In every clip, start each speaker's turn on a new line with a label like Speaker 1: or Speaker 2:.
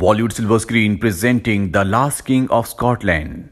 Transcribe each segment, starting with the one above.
Speaker 1: Bollywood silver screen presenting the last king of Scotland.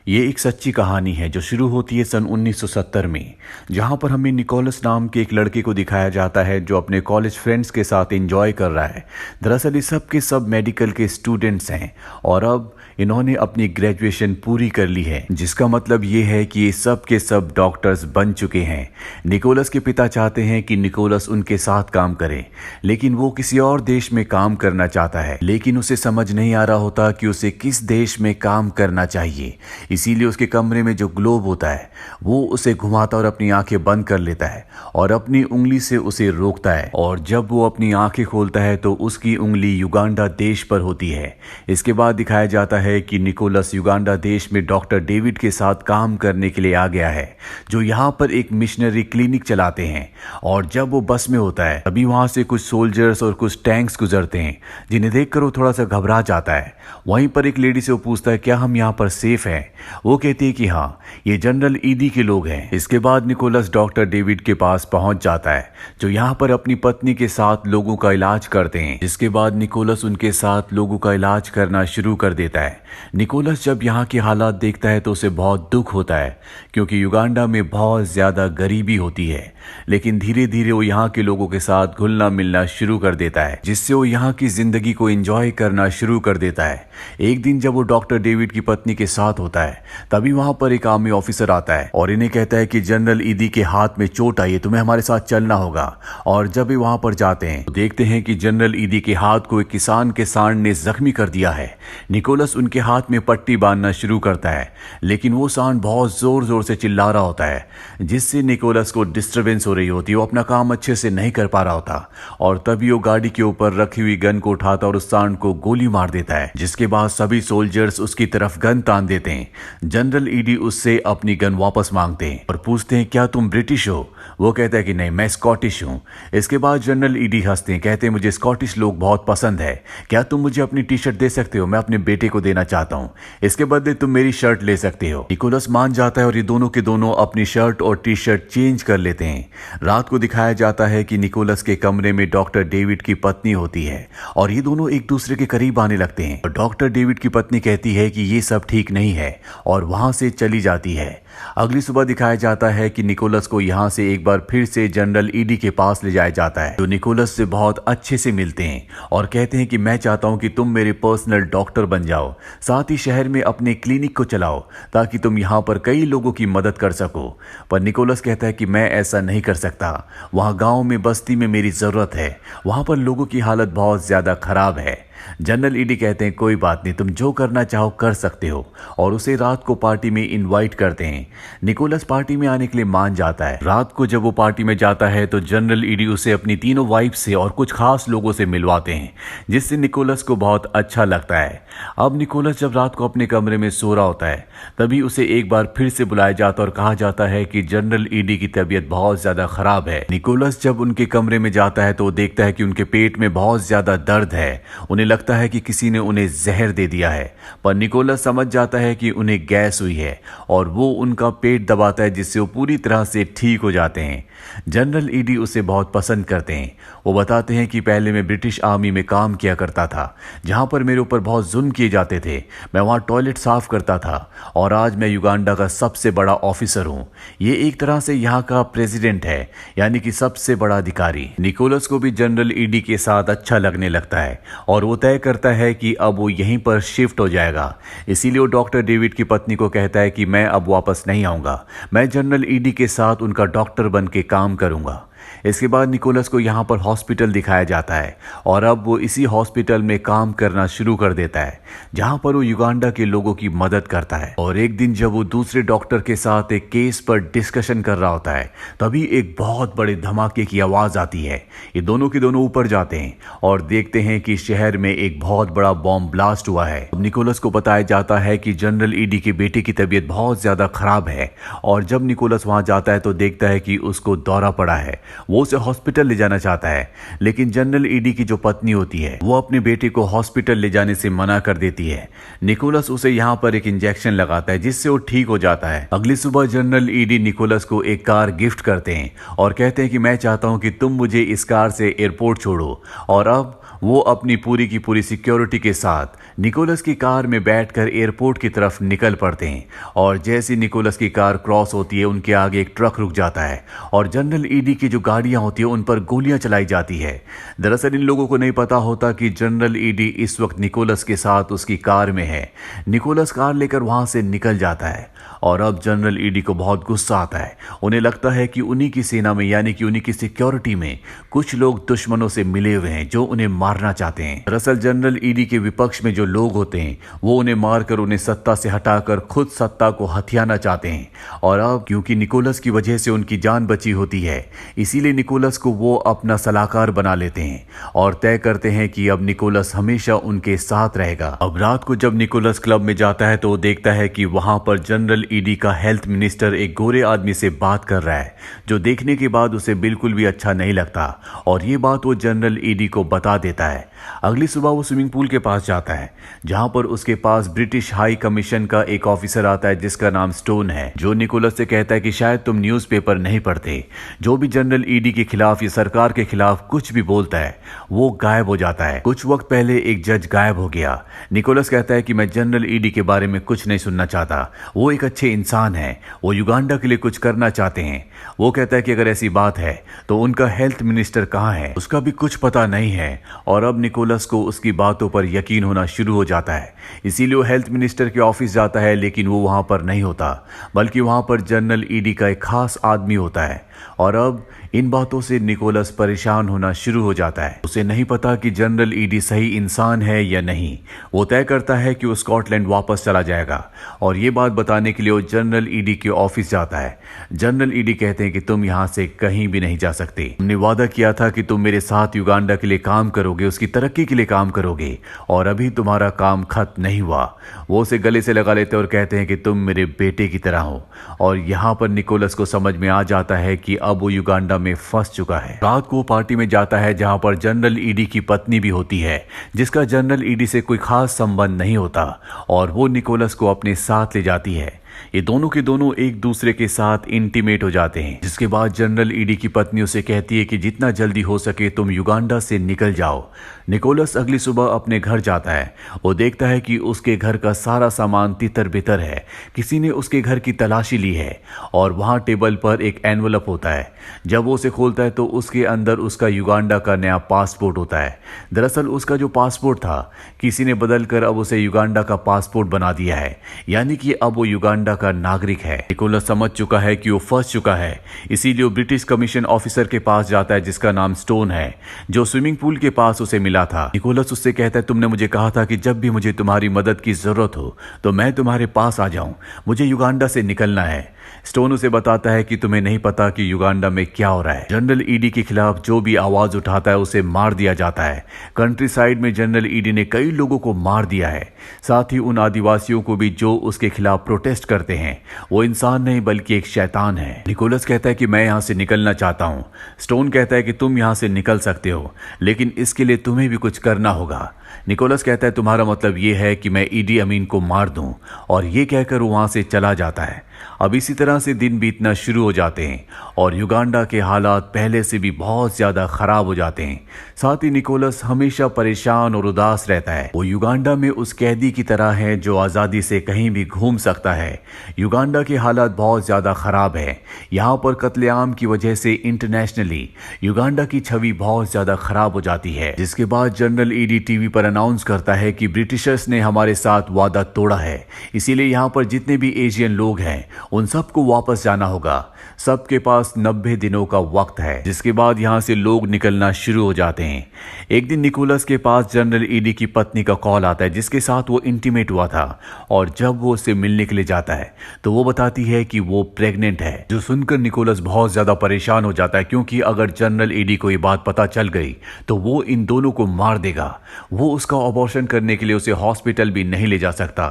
Speaker 1: ये एक सच्ची कहानी है जो शुरू होती है सन 1970 में, जहां पर हमें निकोलस नाम के एक लड़के को दिखाया जाता है जो अपने कॉलेज फ्रेंड्स के साथ एंजॉय कर रहा है। दरअसल ये सब के सब मेडिकल के स्टूडेंट्स हैं और अब इन्होंने अपनी ग्रेजुएशन पूरी कर ली है, जिसका मतलब ये है कि ये सब के सब डॉक्टर्स बन चुके हैं। निकोलस के पिता चाहते हैं कि निकोलस उनके साथ काम करे, लेकिन वो किसी और देश में काम करना चाहता है, लेकिन उसे समझ नहीं आ रहा होता कि उसे किस देश में काम करना चाहिए। इसीलिए उसके कमरे में जो ग्लोब होता है वो उसे घुमाता और अपनी आंखें बंद कर लेता है और अपनी उंगली से उसे रोकता है, और जब वो अपनी आंखें खोलता है तो उसकी उंगली युगांडा देश पर होती है। इसके बाद दिखाया जाता है कि निकोलस युगांडा देश में डॉक्टर डेविड के साथ काम करने के लिए आ गया है, जो यहाँ पर एक मिशनरी क्लिनिक चलाते हैं। और जब वो बस में होता है तभी वहां से कुछ सोल्जर्स और कुछ टैंक्स गुजरते हैं, जिन्हें देखकर वो थोड़ा सा घबरा जाता है। वहीं पर एक लेडी से वो पूछता है क्या हम यहाँ पर सेफ हैं। वो कहती है कि हाँ, ये जनरल ईडी के लोग हैं। इसके बाद निकोलस डॉक्टर डेविड के पास पहुंच जाता है, जो यहाँ पर अपनी पत्नी के साथ लोगों का इलाज करते हैं। जिसके बाद निकोलस उनके साथ लोगों का इलाज करना शुरू कर देता है। निकोलस जब यहाँ के हालात देखता है तो उसे बहुत दुख होता है, क्योंकि युगांडा में बहुत ज्यादा गरीबी होती है। लेकिन धीरे धीरे वो यहाँ के लोगों के साथ घुलना मिलना शुरू कर देता है, जिससे वो यहाँ की जिंदगी को एंजॉय करना शुरू कर देता है। एक दिन जब वो डॉक्टर डेविड की पत्नी के साथ होता है तभी वहां पर एक आर्मी ऑफिसर आता है और इन्हें कहता है कि जनरल ईदी के हाथ में चोट आई है, तुम्हें हमारे साथ चलना होगा। और जब वे वहां पर जाते हैं तो देखते हैं कि जनरल ईदी के हाथ को एक किसान के सांड ने जख्मी कर दिया है। निकोलस उनके हाथ में पट्टी बांधना शुरू करता है, लेकिन वो सांड बहुत जोर जोर से चिल्ला रहा होता है, जिससे निकोलस को डिस्टर्बेंस हो रही होती है। वो अपना काम अच्छे से नहीं कर पा रहा होता और तभी वो गाड़ी के ऊपर रखी हुई गन को उठाता और उस सांड को गोली मार देता है। जिसके बाद सभी सोल्जर्स उसकी तरफ गन तान देते हैं। जनरल ईडी उससे अपनी गन वापस मांगते हैं और पूछते हैं क्या तुम ब्रिटिश हो। वो कहता है कि नहीं, मैं स्कॉटिश हूं। इसके बाद जनरल ईडी हंसते हैं, कहते हैं मुझे स्कॉटिश लोग बहुत पसंद है, क्या तुम मुझे अपनी टी शर्ट दे सकते हो, मैं अपने बेटे को देना चाहता हूं, इसके बदले तुम मेरी शर्ट ले सकते हो। निकोलस मान जाता है और ये दोनों के दोनों अपनी शर्ट और टी शर्ट चेंज कर लेते हैं। रात को दिखाया जाता है कि निकोलस के कमरे में डॉक्टर डेविड की पत्नी होती है और ये दोनों एक दूसरे के करीब आने लगते हैं। डॉक्टर डेविड की पत्नी कहती है कि ये सब ठीक नहीं है और वहां से चली जाती है। अगली सुबह दिखाया जाता है कि निकोलस को यहां से एक बार फिर से जनरल ईडी के पास ले जाया जाता है, जो निकोलस से बहुत अच्छे से मिलते हैं और कहते हैं कि मैं चाहता हूं कि तुम मेरे पर्सनल डॉक्टर बन जाओ, साथ ही शहर में अपने क्लिनिक को चलाओ ताकि तुम यहां पर कई लोगों की मदद कर सको। पर निकोलस कहता है कि मैं ऐसा नहीं कर सकता, वहां गांव में बस्ती में मेरी जरूरत है, वहां पर लोगों की हालत बहुत ज्यादा खराब है। जनरल ईडी कहते हैं कोई बात नहीं, तुम जो करना चाहो कर सकते हो, और उसे रात को पार्टी में इनवाइट करते हैं। निकोलस पार्टी में आने के लिए मान जाता है। रात को जब वो पार्टी में जाता है तो जनरल ईडी उसे अपनी तीनों वाइफ से और कुछ खास लोगों से मिलवाते हैं, जिससे निकोलस को बहुत अच्छा लगता है। अब निकोलस जब रात को अपने कमरे में सो रहा होता है तभी उसे एक बार फिर से बुलाया जाता और कहा जाता है कि जनरल ईडी की तबीयत बहुत ज्यादा खराब है। निकोलस जब उनके कमरे में जाता है तो वो देखता है कि उनके पेट में बहुत ज्यादा दर्द है। उन्हें लगता है कि किसी ने उन्हें जहर दे दिया है, पर निकोलस समझ जाता है कि उन्हें गैस हुई है और वो उनका पेट दबाता है, जिससे वो पूरी तरह से ठीक हो जाते हैं। जनरल ईडी उसे बहुत पसंद करते हैं। वो बताते हैं कि पहले मैं ब्रिटिश आर्मी में काम किया करता था, जहां पर मेरे ऊपर बहुत जुल्म किए जाते थे। मैं वहां टॉयलेट साफ करता था और आज मैं युगांडा का सबसे बड़ा ऑफिसर हूं। ये एक तरह से यहाँ का प्रेसिडेंट है, यानी कि सबसे बड़ा अधिकारी। निकोलस को भी जनरल ईडी के साथ अच्छा लगने लगता है और वो तय करता है कि अब वो यहीं पर शिफ्ट हो जाएगा। इसीलिए वो डॉक्टर डेविड की पत्नी को कहता है कि मैं अब वापस नहीं आऊंगा, मैं जनरल ईडी के साथ उनका डॉक्टर बन के काम करूंगा। इसके बाद निकोलस को यहाँ पर हॉस्पिटल दिखाया जाता है और अब वो इसी हॉस्पिटल में काम करना शुरू कर देता है, जहाँ पर वो युगांडा के लोगों की मदद करता है। और एक दिन जब वो दूसरे डॉक्टर के साथ एक केस पर डिस्कशन कर रहा होता है तभी एक बहुत बड़े धमाके की आवाज आती है। ये दोनों के दोनों ऊपर जाते हैं और देखते हैं कि शहर में एक बहुत बड़ा बॉम्ब ब्लास्ट हुआ है। निकोलस को बताया जाता है कि जनरल ईडी के बेटे की तबीयत बहुत ज्यादा खराब है और जब निकोलस वहां जाता है तो देखता है कि उसको दौरा पड़ा है। वो उसे हॉस्पिटल ले जाना चाहता है, लेकिन जनरल ईडी की जो पत्नी होती है वो अपने बेटे को हॉस्पिटल ले जाने से मना कर देती है। निकोलस उसे यहाँ पर एक इंजेक्शन लगाता है, जिससे वो ठीक हो जाता है। अगली सुबह जनरल ईडी निकोलस को एक कार गिफ्ट करते हैं और कहते हैं कि मैं चाहता हूं कि तुम मुझे इस कार से एयरपोर्ट छोड़ो। और अब वो अपनी पूरी की पूरी सिक्योरिटी के साथ निकोलस की कार में बैठकर एयरपोर्ट की तरफ निकल पड़ते हैं और जैसे निकोलस की कार क्रॉस होती है उनके आगे एक ट्रक रुक जाता है और जनरल ईडी की जो गाड़ियां होती है उन पर गोलियां चलाई जाती है। दरअसल इन लोगों को नहीं पता होता कि जनरल ईडी इस वक्त निकोलस के साथ उसकी कार में है। निकोलस कार लेकर वहां से निकल जाता है और अब जनरल ईडी को बहुत गुस्सा आता है। उन्हें लगता है कि उन्हीं की सेना में यानी कि उन्हीं की सिक्योरिटी में कुछ लोग दुश्मनों से मिले हुए हैं जो उन्हें मारना चाहते हैं। दरअसल जनरल ईडी के विपक्ष में जो लोग होते हैं वो उन्हें मारकर उन्हें सत्ता से हटाकर खुद सत्ता को हथियाना चाहते हैं और अब क्योंकि निकोलस की वजह से उनकी जान बची होती है इसीलिए निकोलस को वो अपना सलाहकार बना लेते हैं और तय करते हैं कि अब निकोलस हमेशा उनके साथ रहेगा। अब रात को जब निकोलस क्लब में जाता है तो वो देखता है कि वहां पर जनरल ईडी का हेल्थ मिनिस्टर एक गोरे आदमी से बात कर रहा है जो देखने के बाद उसे बिल्कुल भी अच्छा नहीं लगता और ये बात वो जनरल ईडी को बता देता है। अगली सुबह वो स्विमिंग पूल के पास जाता है जहां पर उसके पास ब्रिटिश हाई कमीशन का एक ऑफिसर आता है जिसका नाम स्टोन है, जो निकोलस से कहता है कि शायद तुम न्यूज़पेपर नहीं पढ़ते। जो भी जनरल ईडी के खिलाफ या सरकार के खिलाफ कुछ भी बोलता है वो गायब हो जाता है। कुछ वक्त पहले एक जज गायब हो गया। निकोलस कहता है कि मैं जनरल ईडी के बारे में कुछ नहीं सुनना चाहता, वो एक अच्छे इंसान है, वो युगांडा के लिए कुछ करना चाहते हैं। वो कहता है कि अगर ऐसी बात है तो उनका हेल्थ मिनिस्टर कहाँ है, उसका भी कुछ पता नहीं है और अब निकोलस को उसकी बातों पर यकीन होना शुरू हो जाता है। इसीलिए वो हेल्थ मिनिस्टर के ऑफिस जाता है लेकिन वो वहां पर नहीं होता बल्कि वहां पर जनरल ईडी का एक खास आदमी होता है और अब इन बातों से निकोलस परेशान होना शुरू हो जाता है। उसे नहीं पता कि जनरल ईडी सही इंसान है या नहीं। वो तय करता है कि वो स्कॉटलैंड वापस चला जाएगा और ये बात बताने के लिए वो जनरल ईडी के ऑफिस जाता है। जनरल ईडी कहते हैं कि तुम यहां से कहीं भी नहीं जा सकते, तुमने वादा किया था कि तुम मेरे साथ युगांडा के लिए काम करोगे, उसकी तरक्की के लिए काम करोगे और अभी तुम्हारा काम खत्म नहीं हुआ। वो उसे गले से लगा लेते और कहते हैं कि तुम मेरे बेटे की तरह हो और यहाँ पर निकोलस को समझ में आ जाता है कि अब वो युगांडा में फंस चुका है। रात को पार्टी में जाता है जहां पर जनरल ईडी की पत्नी भी होती है जिसका जनरल ईडी से कोई खास संबंध नहीं होता और वो निकोलस को अपने साथ ले जाती है। ये दोनों के दोनों एक दूसरे के साथ इंटीमेट हो जाते हैं जिसके बाद जनरल ईडी की पत्नी उसे कहती है कि जितना जल्दी हो सके तुम युगांडा से निकल जाओ। निकोलस अगली सुबह अपने घर जाता है। वो देखता है कि उसके घर का सारा सामान तितर बितर है, किसी ने उसके घर की तलाशी ली है और वहां टेबल पर एक एनवलप होता है। जब वो उसे खोलता है तो उसके अंदर उसका युगांडा का नया पासपोर्ट होता है। दरअसल उसका जो पासपोर्ट था किसी ने बदल कर अब उसे युगांडा का पासपोर्ट बना दिया है, यानी कि अब वो युगांडा का नागरिक है। निकोलस समझ चुका है कि वो फंस चुका है, इसीलिए वो ब्रिटिश कमीशन ऑफिसर के पास जाता है जिसका नाम स्टोन है, जो स्विमिंग पूल के पास उसे मिला था। निकोलस उससे कहता है तुमने मुझे कहा था कि जब भी मुझे तुम्हारी मदद की जरूरत हो तो मैं तुम्हारे पास आ जाऊं, मुझे युगांडा से निकलना है। स्टोन उसे बताता है कि तुम्हें नहीं पता कि युगांडा में क्या हो रहा है। जनरल ईडी के खिलाफ जो भी आवाज उठाता है उसे मार दिया जाता है। कंट्री साइड में जनरल ईडी ने कई लोगों को मार दिया है, साथ ही उन आदिवासियों को भी जो उसके खिलाफ प्रोटेस्ट करते हैं। वो इंसान नहीं बल्कि एक शैतान है। निकोलस कहता है कि मैं यहां से निकलना चाहता हूं। स्टोन कहता है कि तुम यहां से निकल सकते हो लेकिन इसके लिए तुम्हें भी कुछ करना होगा। निकोलस कहता है तुम्हारा मतलब यह है कि मैं ईडी अमीन को मार दूं और ये कहकर वो वहां से चला जाता है। अब इसी तरह से दिन बीतना शुरू हो जाते हैं और युगांडा के हालात पहले से भी बहुत ज्यादा खराब हो जाते हैं। साथ ही निकोलस हमेशा परेशान और उदास रहता है। वो युगांडा में उस कैदी की तरह है जो आजादी से कहीं भी घूम सकता है। युगांडा के हालात बहुत ज्यादा खराब है। यहाँ पर कत्लेआम की वजह से इंटरनेशनली युगांडा की छवि बहुत ज्यादा खराब हो जाती है, जिसके बाद जनरल ईडी टीवी पर अनाउंस करता है कि ब्रिटिशर्स ने हमारे साथ वादा तोड़ा है, इसीलिए यहाँ पर जितने भी एशियन लोग हैं उन सबको वापस जाना होगा। सबके पास 90 दिनों का वक्त है, जिसके बाद यहां से लोग निकलना शुरू हो जाते हैं। एक दिन निकोलस के पास जनरल ईडी की पत्नी का कॉल आता है जिसके साथ वो इंटीमेट हुआ था और जब वो उससे मिलने के लिए जाता है तो वो बताती है कि वो प्रेग्नेंट है, जो सुनकर निकोलस बहुत ज्यादा परेशान हो जाता है क्योंकि अगर जनरल ईडी को ये बात पता चल गई तो वो इन दोनों को मार देगा। वो वो उसका अबॉर्शन करने के लिए उसे हॉस्पिटल भी नहीं ले जा सकता।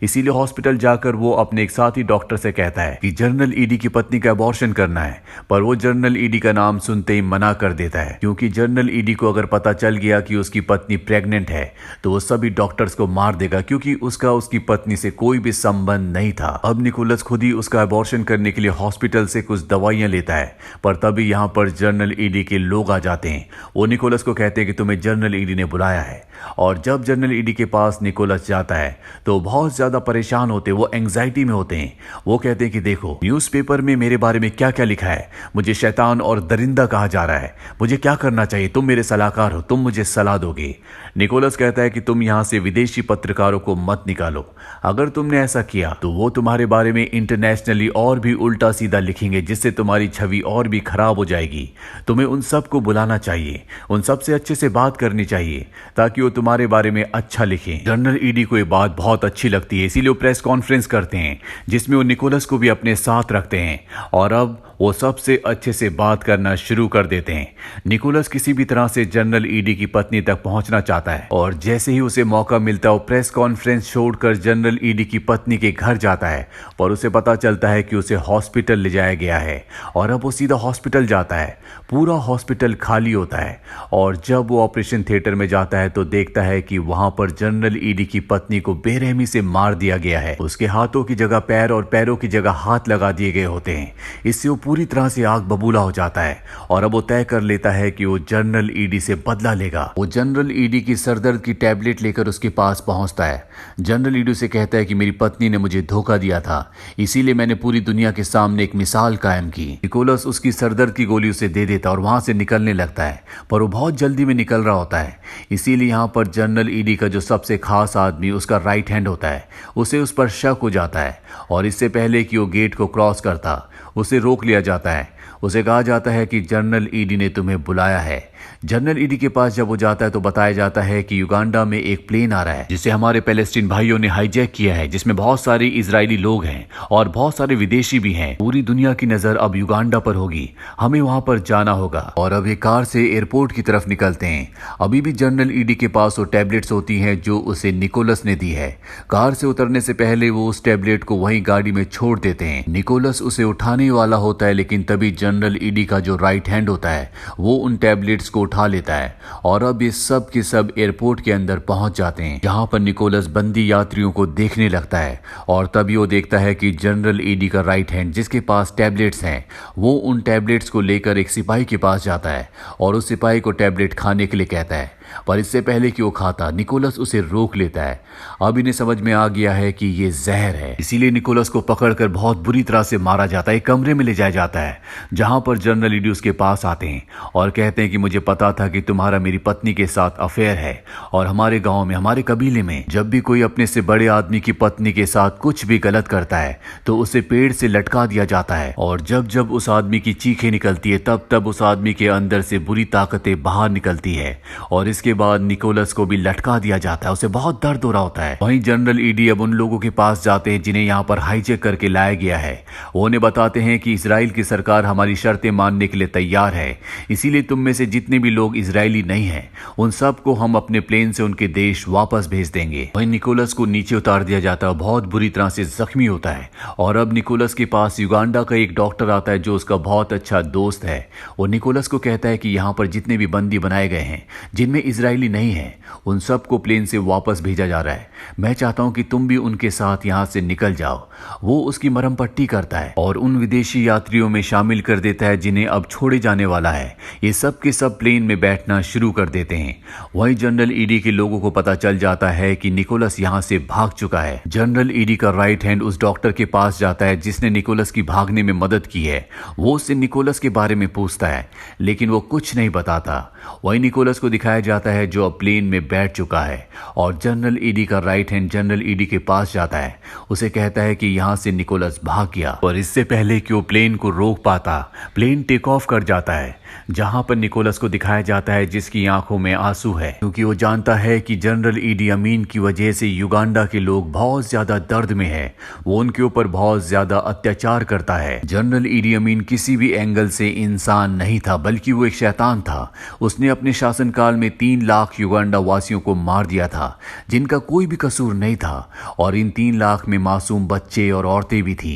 Speaker 1: इसीलिए हॉस्पिटल जाकर वो अपने एक साथी डॉक्टर से कहता है कि जनरल ईडी की पत्नी का अबॉर्शन करना है, पर वो जनरल ईडी का नाम सुनते ही मना कर देता है, क्योंकि जनरल ईडी को अगर पता चल गया कि उसकी पत्नी प्रेग्नेंट है तो वो सभी डॉक्टर्स को मार देगा, क्योंकि उसका उसकी पत्नी से कोई भी संबंध नहीं था। अब निकोलस खुद ही उसका अबॉर्शन करने के लिए हॉस्पिटल से कुछ दवाइयां लेता है, पर तभी यहाँ पर जनरल ईडी के लोग आ जाते हैं। वो निकोलस को कहते हैं कि तुम्हें जनरल ईडी ने बुलाया है। और जब जनरल ईडी के पास निकोलस जाता है तो बहुत ज्यादा परेशान होते, वो एंग्जाइटी में होते हैं। वो कहते हैं कि देखो न्यूज़पेपर में मेरे बारे में क्या क्या लिखा है, मुझे शैतान और दरिंदा कहा जा रहा है, मुझे क्या करना चाहिए, तुम मेरे सलाहकार हो, तुम मुझे सलाह दोगे। निकोलस कहता है कि तुम यहां से विदेशी पत्रकारों को मत निकालो, अगर तुमने ऐसा किया तो वो तुम्हारे बारे में इंटरनेशनली और भी उल्टा सीधा लिखेंगे, जिससे तुम्हारी छवि और भी खराब हो जाएगी। तुम्हें उन सबको बुलाना चाहिए, उन सबसे अच्छे से बात करनी चाहिए ताकि वो तुम्हारे बारे में अच्छा लिखें। जनरल ईडी को ये बात बहुत अच्छी लगती है, इसीलिए वो प्रेस कॉन्फ्रेंस करते हैं जिसमें वो निकोलस को भी अपने साथ रखते हैं और अब वो सबसे अच्छे से बात करना शुरू कर देते हैं। निकोलस किसी भी तरह से जनरल ईडी की पत्नी तक पहुंचना चाहता है और जैसे ही उसे मौका मिलता है वो प्रेस कॉन्फ्रेंस छोड़कर जनरल ईडी की पत्नी के घर जाता है, पर उसे पता चलता है कि उसे हॉस्पिटल ले जाया गया है और अब वो सीधा हॉस्पिटल जाता है। पूरा हॉस्पिटल खाली होता है और जब वो ऑपरेशन थिएटर में जाता है तो देखता है कि वहां पर जनरल ईडी की पत्नी को बेरहमी से मार दिया गया है। उसके हाथों की जगह पैर और पैरों की जगह हाथ लगा दिए गए होते हैं। इससे वो पूरी तरह से आग बबूला हो जाता है और अब वो तय कर लेता है कि वो जनरल ईडी से बदला लेगा। वो जनरल ईडी की सरदर्द की टैबलेट लेकर उसके पास पहुंचता है। जनरल ईडी से कहता है कि मेरी पत्नी ने मुझे धोखा दिया था, इसीलिए मैंने पूरी दुनिया के सामने एक मिसाल कायम की। निकोलस उसकी सरदर्द की गोली उसे दे देता और वहां से निकलने लगता है, पर वो बहुत जल्दी में निकल रहा होता है। इसीलिए यहाँ पर जनरल ईडी का जो सबसे खास आदमी उसका राइट हैंड होता है, उसे उस पर शक हो जाता है और इससे पहले कि वो गेट को क्रॉस करता उसे रोक लिया जाता है। उसे कहा जाता है कि जनरल ईडी ने तुम्हें बुलाया है। जनरल ईडी के पास जब वो जाता है तो बताया जाता है कि युगांडा में एक प्लेन आ रहा है जिसे हमारे पैलेस्टीन भाइयों ने हाईजैक किया है, जिसमें बहुत सारे इजरायली लोग हैं और बहुत सारे विदेशी भी हैं। पूरी दुनिया की नजर अब युगांडा पर होगी, हमें वहां पर जाना होगा। और अब ये कार से एयरपोर्ट की तरफ निकलते हैं। अभी भी जनरल ईडी के पास वो टैबलेट्स होती हैं जो उसे निकोलस ने दी है। कार से उतरने से पहले वो उस टैबलेट को वहीं गाड़ी में छोड़ देते हैं। निकोलस उसे उठाने वाला होता है, लेकिन तभी जनरल ईडी का जो राइट हैंड होता है वो उन टैबलेट्स को उठा लेता है और अब ये सब के सब एयरपोर्ट के अंदर पहुंच जाते हैं, जहां पर निकोलस बंदी यात्रियों को देखने लगता है और तभी वो देखता है कि जनरल ईडी का राइट हैंड जिसके पास टैबलेट्स हैं वो उन टैबलेट्स को लेकर एक सिपाही के पास जाता है और उस सिपाही को टैबलेट खाने के लिए कहता है, पर इससे पहले कि वो खाता निकोलस उसे रोक लेता है। अब इन्हें समझ में आ गया है कि ये जहर है, इसीलिए निकोलस को पकड़कर बहुत बुरी तरह से मारा जाता है। एक कमरे में ले जाया जाता है जहां पर जनरल ईडी उसके पास आते हैं और कहते हैं कि मुझे पता था कि तुम्हारा मेरी पत्नी के साथ अफेयर है और हमारे गांव में, हमारे कबीले में जब भी कोई अपने से बड़े आदमी की पत्नी के साथ कुछ भी गलत करता है तो उसे पेड़ से लटका दिया जाता है और जब जब उस आदमी की चीखें निकलती है तब तब उस आदमी के अंदर से बुरी ताकतें बाहर निकलती है और इसके बाद निकोलस को भी लटका दिया जाता है। उसे बहुत दर्द हो रहा होता है। वहीं जनरल ईडी अब उन लोगों के पास जाते हैं जिन्हें यहाँ पर हाईजैक करके लाया गया है। वो उन्हें बताते हैं कि इजराइल की सरकार हमारी शर्तें मानने के लिए तैयार है, इसीलिए तुम में से जितने भी लोग इजरायली नहीं हैं उन सबको हम अपने प्लेन से उनके देश वापस भेज देंगे। वहीं निकोलस को नीचे उतार दिया जाता है, बहुत बुरी तरह से जख्मी होता है और अब निकोलस के पास युगांडा का एक डॉक्टर आता है जो उसका बहुत अच्छा दोस्त है। वो निकोलस को कहता है कि यहाँ पर जितने भी बंदी बनाए गए हैं जिनमें इजरायली नहीं है उन सबको प्लेन से वापस भेजा जा रहा है। मैं चाहता हूं कि तुम भी उनके साथ यहां से निकल जाओ। वो उसकी मरहम पट्टी करता है और उन विदेशी यात्रियों में शामिल कर देता है जिन्हें अब छोड़े जाने वाला है। ये सब के सब प्लेन में बैठना शुरू कर देते हैं। वहीं जनरल ईडी के लोगों को पता चल जाता है कि निकोलस यहां से भाग चुका है। जनरल ईडी का राइट हैंड उस डॉक्टर के पास जाता है जिसने निकोलस की भागने में मदद की है। वो उससे निकोलस के बारे में पूछता है लेकिन वो कुछ नहीं बताता। वहीं निकोलस को दिखाया जाता है जो अब प्लेन में बैठ चुका है और जनरल ईडी का राइट हैंड जनरल ईडी के पास जाता है। उसे कहता है कि यहां से निकोलस भाग गया और इससे पहले कि वो प्लेन को रोक पाता प्लेन टेक ऑफ कर जाता है। जहां पर निकोलस को दिखाया जाता है जिसकी आंखों में आंसू है, क्योंकि वो जानता है कि जनरल ईडी अमीन की वजह से युगांडा के लोग बहुत ज्यादा दर्द में है। वो उनके ऊपर बहुत ज्यादा अत्याचार करता है। जनरल ईडी अमीन किसी भी एंगल से इंसान नहीं था, बल्कि वो एक शैतान था। उसने अपने शासनकाल में 3 लाख युगांडा वासियों को मार दिया था, जिनका कोई भी कसूर नहीं था, और इन 3 लाख में मासूम बच्चे और औरतें भी थी।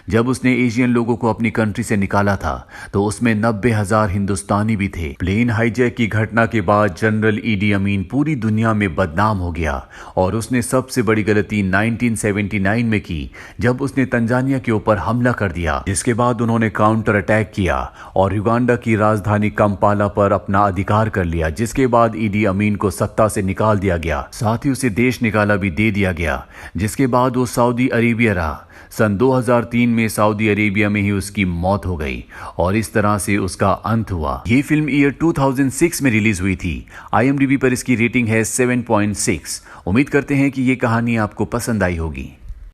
Speaker 1: जब उसने एशियन लोगों को अपनी कंट्री से निकाला था तो उसमें 90,000 हिंदुस्तानी भी थे। प्लेन हाईजैक की घटना के बाद जनरल ईडी अमीन पूरी दुनिया में बदनाम हो गया, और उसने सबसे बड़ी गलती 1979 में की, जब उसने तंजानिया के ऊपर हमला कर दिया, जिसके बाद उन्होंने काउंटर अटैक किया और युगांडा की राजधानी कंपाला पर अपना अधिकार कर लिया, जिसके बाद ईडी अमीन को सत्ता से निकाल दिया गया। साथ ही उसे देश निकाला भी दे दिया गया, जिसके बाद वो सऊदी अरेबिया रहा। सन 2003 में सऊदी अरेबिया में ही उसकी मौत हो गई, और इस तरह से उसका अंत हुआ। ये फिल्म ईयर 2006 में रिलीज हुई थी। IMDb पर इसकी रेटिंग है 7.6। उम्मीद करते हैं कि ये कहानी आपको पसंद आई होगी।